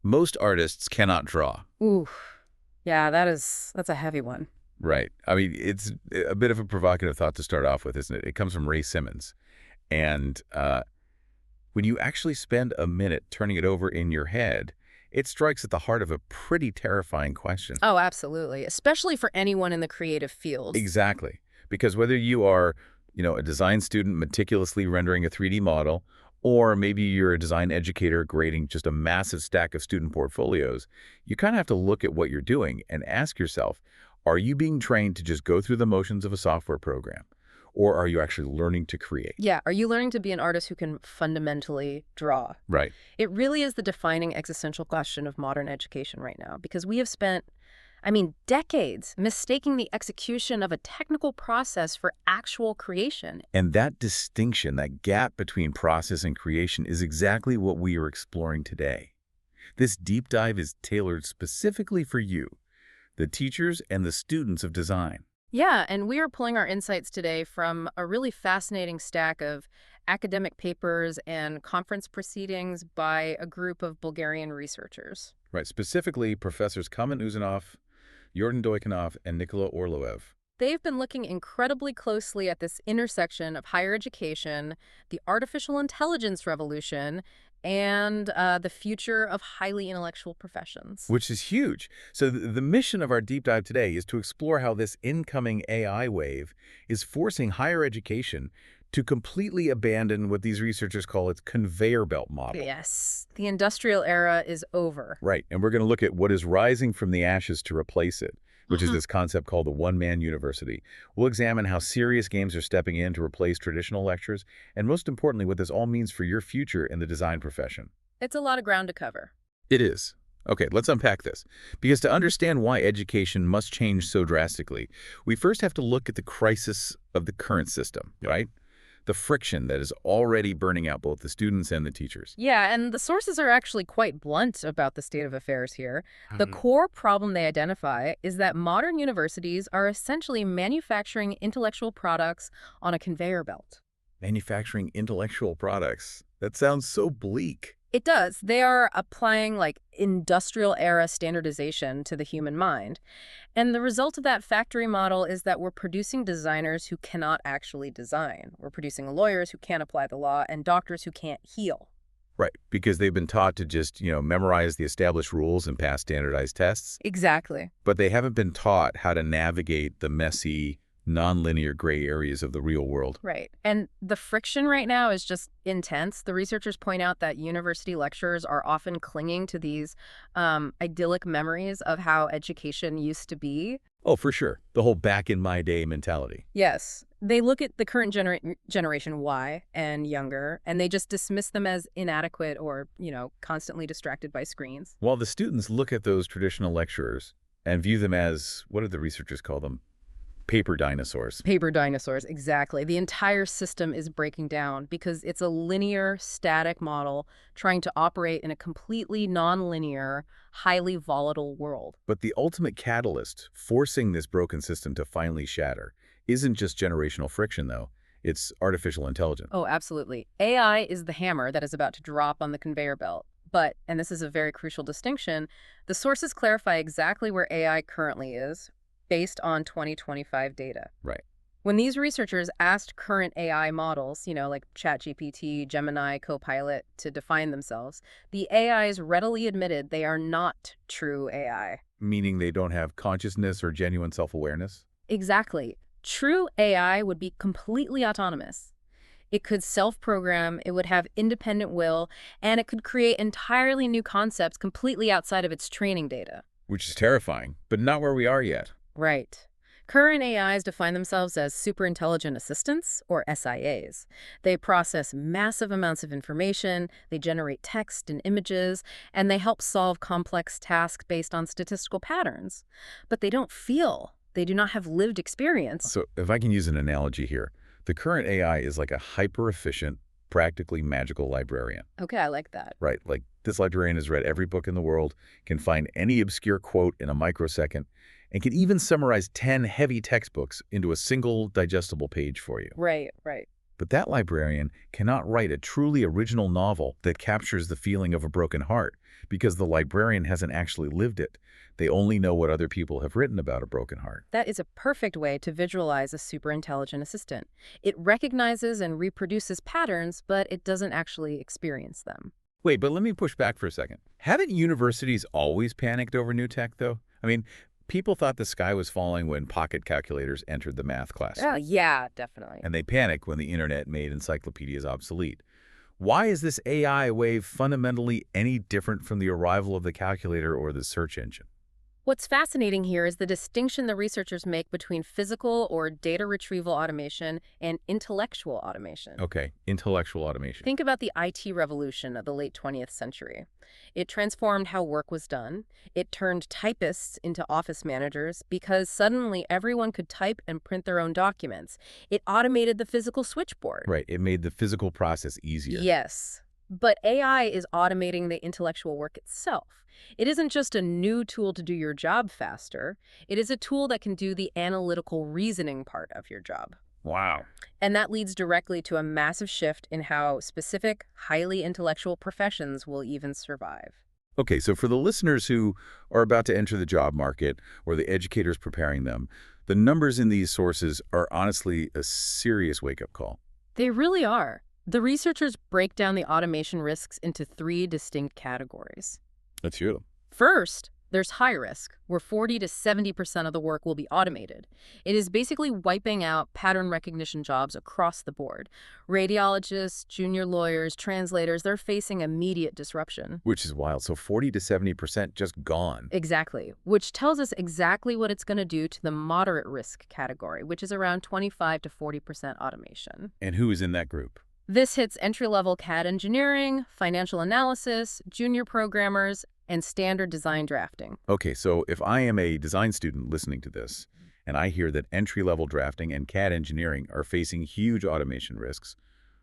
Most artists cannot draw. Ooh, yeah, that's a heavy one. Right. I mean, it's a bit of a provocative thought to start off with, isn't it? It comes from Ray Simmons. And when you actually spend a minute turning it over in your head, it strikes at the heart of a pretty terrifying question. Oh, absolutely. Especially for anyone in the creative fields. Exactly. Because whether you are, a design student meticulously rendering a 3D model, or maybe you're a design educator grading just a massive stack of student portfolios, you kind of have to look at what you're doing and ask yourself, are you being trained to just go through the motions of a software program? Or are you actually learning to create? Yeah, are you learning to be an artist who can fundamentally draw? Right. It really is the defining existential question of modern education right now, because we have spent, decades mistaking the execution of a technical process for actual creation. And that distinction, that gap between process and creation is exactly what we are exploring today. This deep dive is tailored specifically for you, the teachers and the students of design. Yeah, and we are pulling our insights today from a really fascinating stack of academic papers and conference proceedings by a group of Bulgarian researchers. Right, specifically Professors Kamen Uzanov, Yordan Doikonov, and Nikola Orloev. They've been looking incredibly closely at this intersection of higher education, the artificial intelligence revolution, and the future of highly intellectual professions. Which is huge. So the mission of our deep dive today is to explore how this incoming AI wave is forcing higher education to completely abandon what these researchers call its conveyor belt model. Yes, the industrial era is over. Right, and we're going to look at what is rising from the ashes to replace it, which is this concept called the one-man university. We'll examine how serious games are stepping in to replace traditional lectures, and most importantly, what this all means for your future in the design profession. It's a lot of ground to cover. It is. Okay, let's unpack this. Because to understand why education must change so drastically, we first have to look at the crisis of the current system, right? The friction that is already burning out both the students and the teachers. Yeah, and the sources are actually quite blunt about the state of affairs here. The core problem they identify is that modern universities are essentially manufacturing intellectual products on a conveyor belt. Manufacturing intellectual products. That sounds so bleak. It does. They are applying industrial era standardization to the human mind. And the result of that factory model is that we're producing designers who cannot actually design. We're producing lawyers who can't apply the law and doctors who can't heal. Right, because they've been taught to just, memorize the established rules and pass standardized tests. Exactly. But they haven't been taught how to navigate the messy, nonlinear gray areas of the real world. Right. And the friction right now is just intense. The researchers point out that university lecturers are often clinging to these idyllic memories of how education used to be. Oh, for sure. The whole back in my day mentality. Yes. They look at the current generation Y and younger, and they just dismiss them as inadequate or, constantly distracted by screens. While the students look at those traditional lecturers and view them as, what do the researchers call them? Paper dinosaurs. Paper dinosaurs, exactly. The entire system is breaking down because it's a linear, static model trying to operate in a completely nonlinear, highly volatile world. But the ultimate catalyst forcing this broken system to finally shatter isn't just generational friction, though. It's artificial intelligence. Oh, absolutely. AI is the hammer that is about to drop on the conveyor belt. But, and this is a very crucial distinction, the sources clarify exactly where AI currently is, based on 2025 data. Right. When these researchers asked current AI models, like ChatGPT, Gemini, Copilot, to define themselves, the AIs readily admitted they are not true AI. Meaning they don't have consciousness or genuine self-awareness? Exactly. True AI would be completely autonomous. It could self-program, it would have independent will, and it could create entirely new concepts completely outside of its training data. Which is terrifying, but not where we are yet. Right. Current AIs define themselves as superintelligent assistants, or SIAs. They process massive amounts of information, they generate text and images, and they help solve complex tasks based on statistical patterns. But they don't feel. They do not have lived experience. So if I can use an analogy here, the current AI is like a hyper-efficient, practically magical librarian. Okay, I like that. Right, like this librarian has read every book in the world, can find any obscure quote in a microsecond, and can even summarize 10 heavy textbooks into a single digestible page for you. Right, right. But that librarian cannot write a truly original novel that captures the feeling of a broken heart because the librarian hasn't actually lived it. They only know what other people have written about a broken heart. That is a perfect way to visualize a superintelligent assistant. It recognizes and reproduces patterns, but it doesn't actually experience them. Wait, but let me push back for a second. Haven't universities always panicked over new tech, though? I mean, people thought the sky was falling when pocket calculators entered the math class. Yeah, definitely. And they panicked when the internet made encyclopedias obsolete. Why is this AI wave fundamentally any different from the arrival of the calculator or the search engine? What's fascinating here is the distinction the researchers make between physical or data retrieval automation and intellectual automation. Okay, intellectual automation. Think about the IT revolution of the late 20th century. It transformed how work was done. It turned typists into office managers because suddenly everyone could type and print their own documents. It automated the physical switchboard. Right, it made the physical process easier. Yes, but AI is automating the intellectual work itself. It isn't just a new tool to do your job faster. It is a tool that can do the analytical reasoning part of your job. Wow. And that leads directly to a massive shift in how specific, highly intellectual professions will even survive. Okay, so for the listeners who are about to enter the job market or the educators preparing them, the numbers in these sources are honestly a serious wake-up call. They really are. The researchers break down the automation risks into three distinct categories. Let's hear them. First, there's high risk, where 40 to 70% of the work will be automated. It is basically wiping out pattern recognition jobs across the board. Radiologists, junior lawyers, translators, they're facing immediate disruption. Which is wild. So 40 to 70% just gone. Exactly, which tells us exactly what it's going to do to the moderate risk category, which is around 25 to 40% automation. And who is in that group? This hits entry-level CAD engineering, financial analysis, junior programmers, and standard design drafting. Okay, so if I am a design student listening to this, and I hear that entry-level drafting and CAD engineering are facing huge automation risks,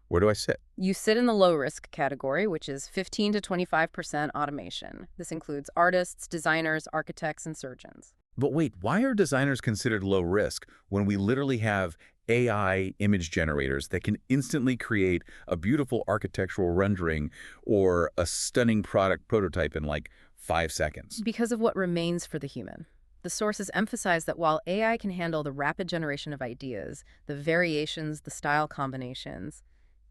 where do I sit? You sit in the low-risk category, which is 15 to 25% automation. This includes artists, designers, architects, and surgeons. But wait, why are designers considered low risk when we literally have AI image generators that can instantly create a beautiful architectural rendering or a stunning product prototype in like 5 seconds? Because of what remains for the human. The sources emphasize that while AI can handle the rapid generation of ideas, the variations, the style combinations,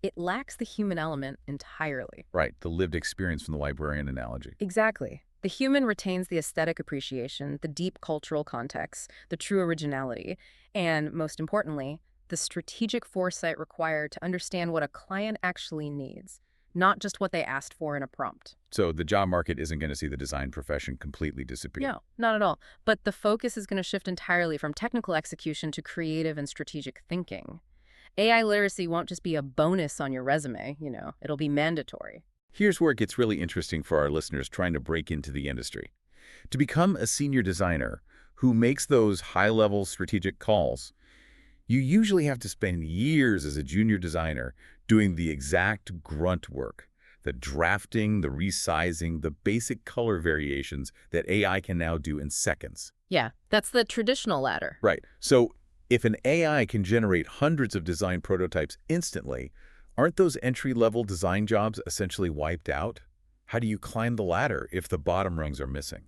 it lacks the human element entirely. Right, the lived experience from the librarian analogy. Exactly. The human retains the aesthetic appreciation, the deep cultural context, the true originality, and, most importantly, the strategic foresight required to understand what a client actually needs, not just what they asked for in a prompt. So the job market isn't going to see the design profession completely disappear. No, not at all. But the focus is going to shift entirely from technical execution to creative and strategic thinking. AI literacy won't just be a bonus on your resume, it'll be mandatory. Here's where it gets really interesting for our listeners trying to break into the industry. To become a senior designer who makes those high-level strategic calls, you usually have to spend years as a junior designer doing the exact grunt work, the drafting, the resizing, the basic color variations that AI can now do in seconds. Yeah, that's the traditional ladder. Right. So if an AI can generate hundreds of design prototypes instantly, aren't those entry-level design jobs essentially wiped out? How do you climb the ladder if the bottom rungs are missing?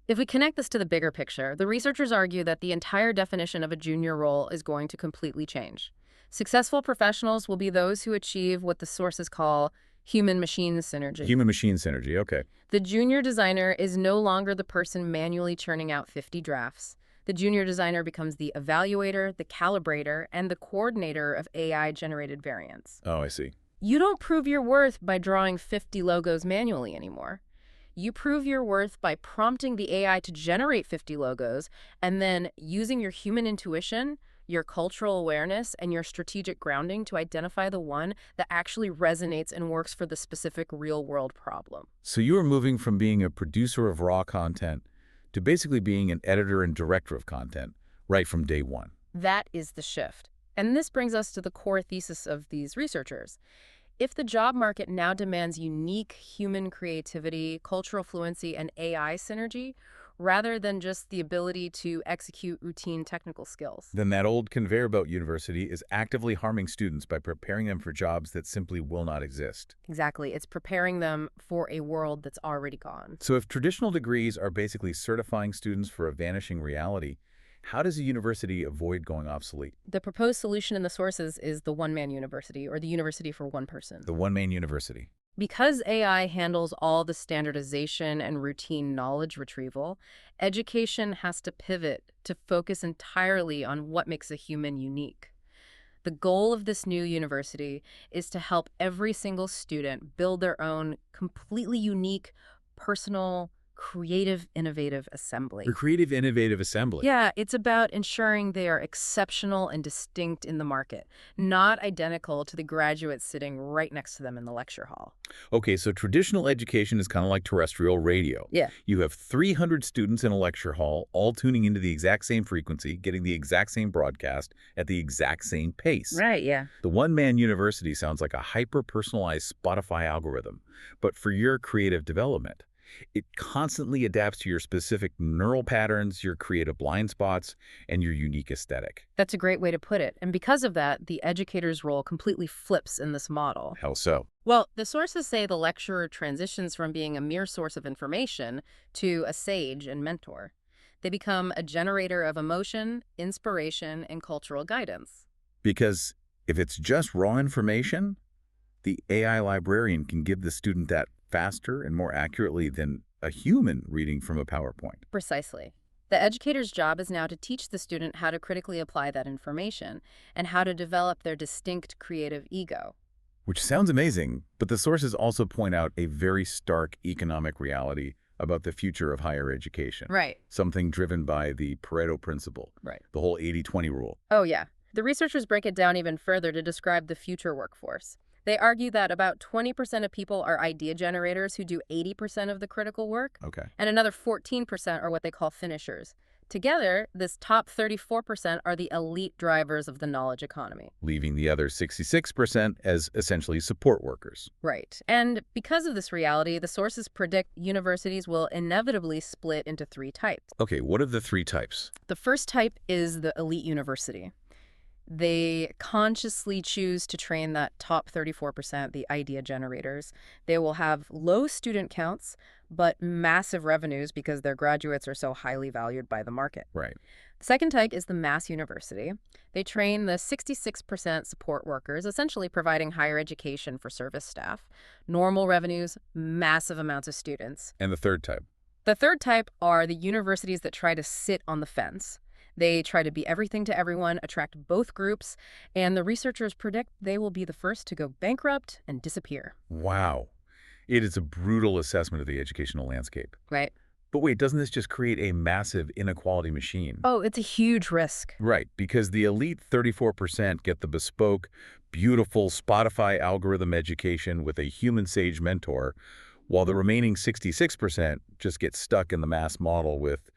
If we connect this to the bigger picture, the researchers argue that the entire definition of a junior role is going to completely change. Successful professionals will be those who achieve what the sources call human-machine synergy. Human-machine synergy, okay. The junior designer is no longer the person manually churning out 50 drafts. The junior designer becomes the evaluator, the calibrator, and the coordinator of AI-generated variants. Oh, I see. You don't prove your worth by drawing 50 logos manually anymore. You prove your worth by prompting the AI to generate 50 logos and then using your human intuition, your cultural awareness, and your strategic grounding to identify the one that actually resonates and works for the specific real-world problem. So you are moving from being a producer of raw content to basically being an editor and director of content right from day one. That is the shift. And this brings us to the core thesis of these researchers. If the job market now demands unique human creativity, cultural fluency, and AI synergy, rather than just the ability to execute routine technical skills. Then that old conveyor belt university is actively harming students by preparing them for jobs that simply will not exist. Exactly. It's preparing them for a world that's already gone. So if traditional degrees are basically certifying students for a vanishing reality, how does a university avoid going obsolete? The proposed solution in the sources is the one-man university, or the university for one person. The one-man university. Because AI handles all the standardization and routine knowledge retrieval, education has to pivot to focus entirely on what makes a human unique. The goal of this new university is to help every single student build their own completely unique, personal, creative, innovative assembly. The creative, innovative assembly. Yeah, it's about ensuring they are exceptional and distinct in the market, not identical to the graduates sitting right next to them in the lecture hall. Okay, so traditional education is kind of like terrestrial radio. Yeah. You have 300 students in a lecture hall, all tuning into the exact same frequency, getting the exact same broadcast at the exact same pace. Right, yeah. The one-man university sounds like a hyper-personalized Spotify algorithm, but for your creative development. It constantly adapts to your specific neural patterns, your creative blind spots, and your unique aesthetic. That's a great way to put it. And because of that, the educator's role completely flips in this model. How so? Well, the sources say the lecturer transitions from being a mere source of information to a sage and mentor. They become a generator of emotion, inspiration, and cultural guidance. Because if it's just raw information, the AI librarian can give the student that faster and more accurately than a human reading from a PowerPoint. Precisely. The educator's job is now to teach the student how to critically apply that information and how to develop their distinct creative ego. Which sounds amazing, but the sources also point out a very stark economic reality about the future of higher education. Right. Something driven by the Pareto principle, Right. the whole 80-20 rule. Oh, yeah. The researchers break it down even further to describe the future workforce. They argue that about 20% of people are idea generators who do 80% of the critical work, Okay. and another 14% are what they call finishers. Together, this top 34% are the elite drivers of the knowledge economy. Leaving the other 66% as essentially support workers. Right. And because of this reality, the sources predict universities will inevitably split into three types. Okay, what are the three types? The first type is the elite university. They consciously choose to train that top 34%, the idea generators. They will have low student counts, but massive revenues because their graduates are so highly valued by the market. Right. The second type is the mass university. They train the 66% support workers, essentially providing higher education for service staff. Normal revenues, massive amounts of students. And the third type? The third type are the universities that try to sit on the fence. They try to be everything to everyone, attract both groups, and the researchers predict they will be the first to go bankrupt and disappear. Wow. It is a brutal assessment of the educational landscape. Right? But wait, doesn't this just create a massive inequality machine? Oh, it's a huge risk. Right, because the elite 34% get the bespoke, beautiful Spotify algorithm education with a human sage mentor, while the remaining 66% just get stuck in the mass model with,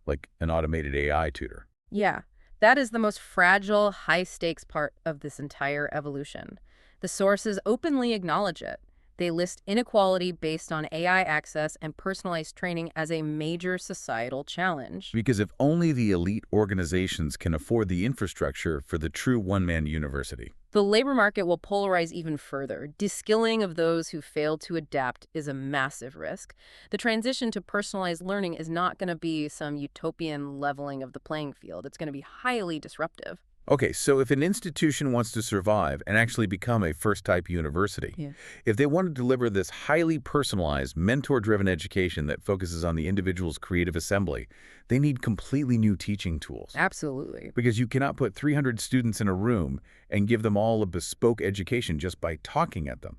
like, an automated AI tutor. Yeah, that is the most fragile, high-stakes part of this entire evolution. The sources openly acknowledge it. They list inequality based on AI access and personalized training as a major societal challenge. Because if only the elite organizations can afford the infrastructure for the true one-man university. The labor market will polarize even further. Deskilling of those who fail to adapt is a massive risk. The transition to personalized learning is not going to be some utopian leveling of the playing field. It's going to be highly disruptive. Okay, so if an institution wants to survive and actually become a first-type university, if they want to deliver this highly personalized, mentor-driven education that focuses on the individual's creative assembly, they need completely new teaching tools. Absolutely. Because you cannot put 300 students in a room and give them all a bespoke education just by talking at them.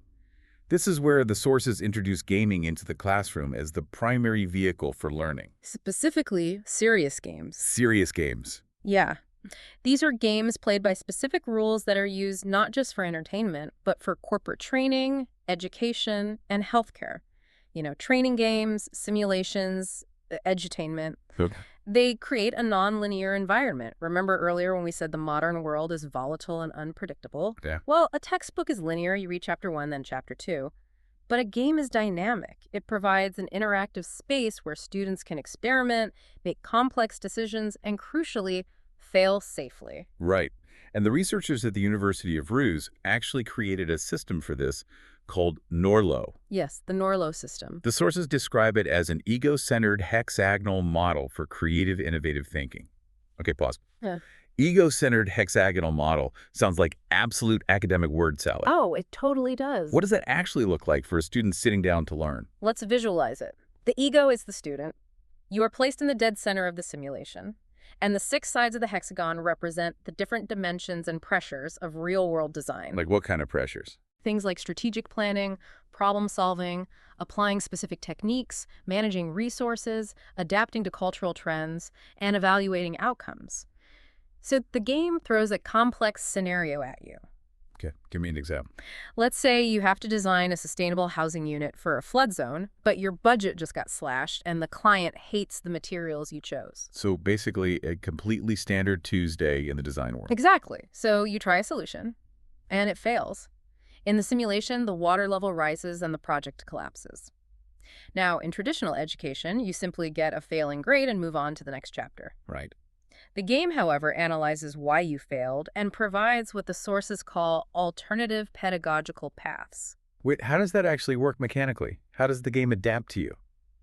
This is where the sources introduce gaming into the classroom as the primary vehicle for learning. Specifically, serious games. Serious games. Yeah. These are games played by specific rules that are used not just for entertainment, but for corporate training, education, and healthcare. You know, training games, simulations, edutainment. Okay. They create a non-linear environment. Remember earlier when we said the modern world is volatile and unpredictable? Yeah. Well, a textbook is linear. You read chapter 1, then chapter 2. But a game is dynamic. It provides an interactive space where students can experiment, make complex decisions, and crucially, fail safely. Right. And the researchers at the University of Ruse actually created a system for this called Norlo. Yes, the Norlo system. The sources describe it as an ego-centered hexagonal model for creative, innovative thinking. Okay, pause. Yeah. Ego-centered hexagonal model sounds like absolute academic word salad. Oh, it totally does. What does that actually look like for a student sitting down to learn? Let's visualize it. The ego is the student. You are placed in the dead center of the simulation, and the 6 sides of the hexagon represent the different dimensions and pressures of real-world design. Like what kind of pressures? Things like strategic planning, problem solving, applying specific techniques, managing resources, adapting to cultural trends, and evaluating outcomes. So the game throws a complex scenario at you. Okay, give me an example. Let's say you have to design a sustainable housing unit for a flood zone, but your budget just got slashed and the client hates the materials you chose. So basically a completely standard Tuesday in the design world. Exactly. So you try a solution, and it fails. In the simulation, the water level rises and the project collapses. Now, in traditional education, you simply get a failing grade and move on to the next chapter. Right. The game, however, analyzes why you failed and provides what the sources call alternative pedagogical paths. Wait, how does that actually work mechanically? How does the game adapt to you?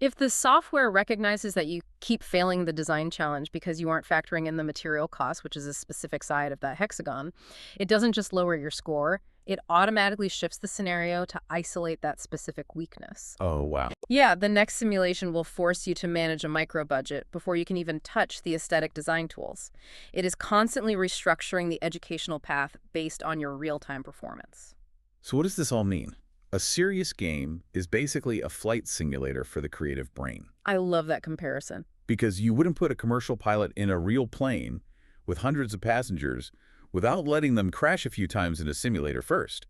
If the software recognizes that you keep failing the design challenge because you aren't factoring in the material cost, which is a specific side of that hexagon, it doesn't just lower your score, it automatically shifts the scenario to isolate that specific weakness. Oh, wow. Yeah, the next simulation will force you to manage a micro-budget before you can even touch the aesthetic design tools. It is constantly restructuring the educational path based on your real-time performance. So what does this all mean? A serious game is basically a flight simulator for the creative brain. I love that comparison. Because you wouldn't put a commercial pilot in a real plane with hundreds of passengers without letting them crash a few times in a simulator first.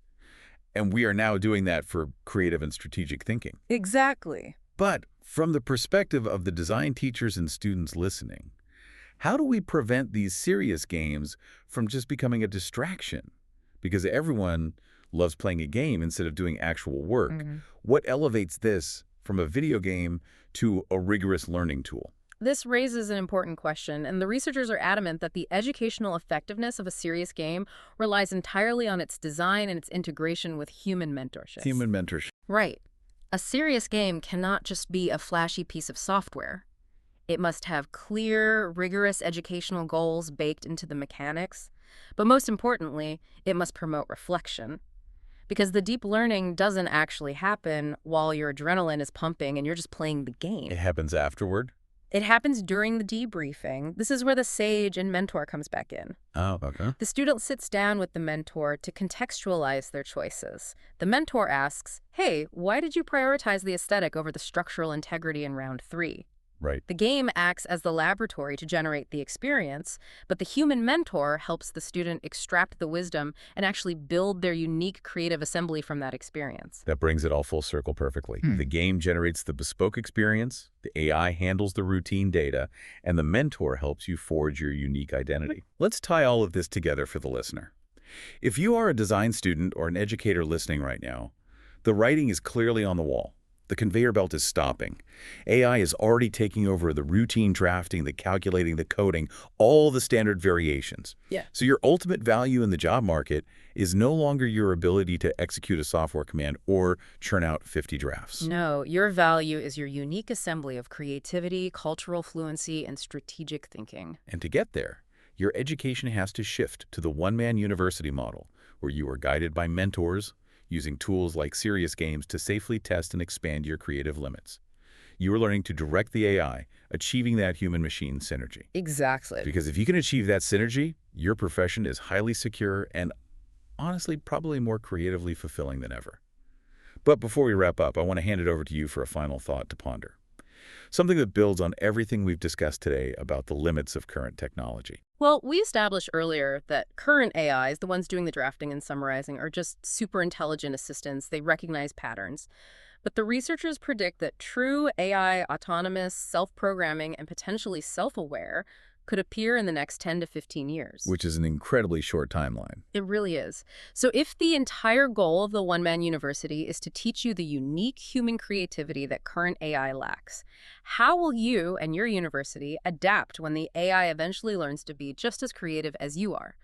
And we are now doing that for creative and strategic thinking. Exactly. But from the perspective of the design teachers and students listening, how do we prevent these serious games from just becoming a distraction? Because everyone loves playing a game instead of doing actual work. What elevates this from a video game to a rigorous learning tool? This raises an important question, and the researchers are adamant that the educational effectiveness of a serious game relies entirely on its design and its integration with human mentorship. Human mentorship. Right. A serious game cannot just be a flashy piece of software. It must have clear, rigorous educational goals baked into the mechanics. But most importantly, it must promote reflection. Because the deep learning doesn't actually happen while your adrenaline is pumping and you're just playing the game. It happens afterward? It happens during the debriefing. This is where the sage and mentor comes back in. Oh, okay. The student sits down with the mentor to contextualize their choices. The mentor asks, hey, why did you prioritize the aesthetic over the structural integrity in round 3? Right. The game acts as the laboratory to generate the experience, but the human mentor helps the student extract the wisdom and actually build their unique creative assembly from that experience. That brings it all full circle perfectly. The game generates the bespoke experience, the AI handles the routine data, and the mentor helps you forge your unique identity. Let's tie all of this together for the listener. If you are a design student or an educator listening right now, the writing is clearly on the wall. The conveyor belt is stopping. AI is already taking over the routine drafting, the calculating, the coding, all the standard variations. Yeah. So your ultimate value in the job market is no longer your ability to execute a software command or churn out 50 drafts. No, your value is your unique assembly of creativity, cultural fluency, and strategic thinking. And to get there, your education has to shift to the one-man university model, where you are guided by mentors, using tools like serious games to safely test and expand your creative limits. You are learning to direct the AI, achieving that human-machine synergy. Exactly. Because if you can achieve that synergy, your profession is highly secure and, honestly, probably more creatively fulfilling than ever. But before we wrap up, I want to hand it over to you for a final thought to ponder. Something that builds on everything we've discussed today about the limits of current technology. Well, we established earlier that current AIs, the ones doing the drafting and summarizing, are just super intelligent assistants. They recognize patterns. But the researchers predict that true AI, autonomous, self-programming, and potentially self-aware could appear in the next 10 to 15 years. Which is an incredibly short timeline. It really is. So if the entire goal of the one-man university is to teach you the unique human creativity that current AI lacks, how will you and your university adapt when the AI eventually learns to be just as creative as you are?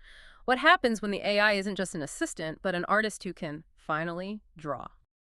What happens when the AI isn't just an assistant, but an artist who can finally draw?